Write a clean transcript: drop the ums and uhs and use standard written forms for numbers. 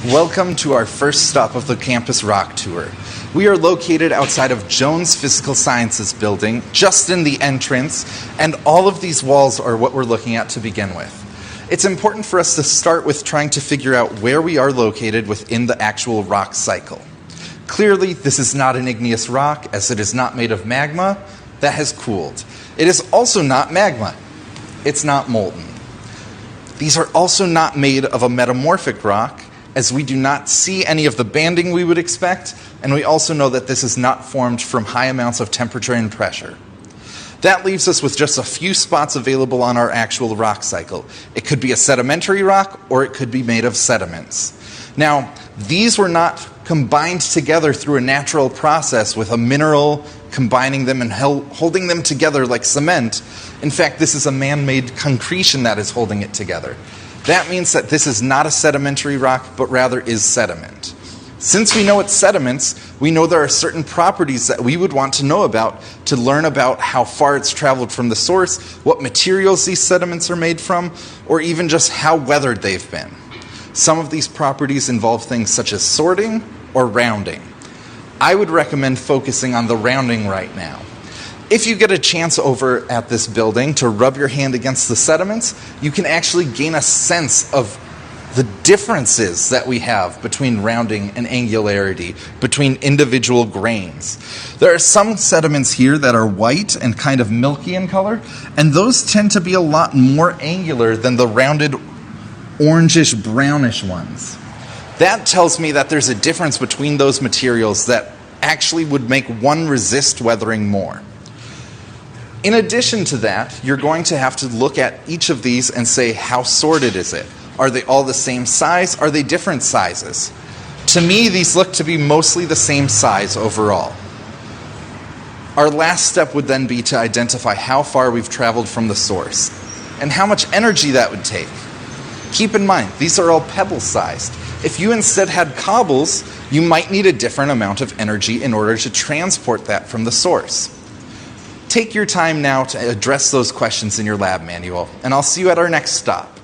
Welcome to our first stop of the Campus Rock Tour. We are located outside of Jones Physical Sciences building, just in the entrance, and all of these walls are what we're looking at to begin with. It's important for us to start with trying to figure out where we are located within the actual rock cycle. Clearly, this is not an igneous rock, as it is not made of magma that has cooled. It is also not magma. It's not molten. These are also not made of a metamorphic rock, as we do not see any of the banding we would expect, and we also know that this is not formed from high amounts of temperature and pressure. That leaves us with just a few spots available on our actual rock cycle. It could be a sedimentary rock, or it could be made of sediments. Now, these were not combined together through a natural process with a mineral combining them and holding them together like cement. In fact, this is a man-made concretion that is holding it together. That means that this is not a sedimentary rock, but rather is sediment. Since we know it's sediments, we know there are certain properties that we would want to know about to learn about how far it's traveled from the source, what materials these sediments are made from, or even just how weathered they've been. Some of these properties involve things such as sorting or rounding. I would recommend focusing on the rounding right now. If you get a chance over at this building to rub your hand against the sediments, you can actually gain a sense of the differences that we have between rounding and angularity, between individual grains. There are some sediments here that are white and kind of milky in color, and those tend to be a lot more angular than the rounded orangish brownish ones. That tells me that there's a difference between those materials that actually would make one resist weathering more. In addition to that, you're going to have to look at each of these and say, how sorted is it? Are they all the same size? Are they different sizes? To me, these look to be mostly the same size overall. Our last step would then be to identify how far we've traveled from the source and how much energy that would take. Keep in mind, these are all pebble-sized. If you instead had cobbles, you might need a different amount of energy in order to transport that from the source. Take your time now to address those questions in your lab manual, and I'll see you at our next stop.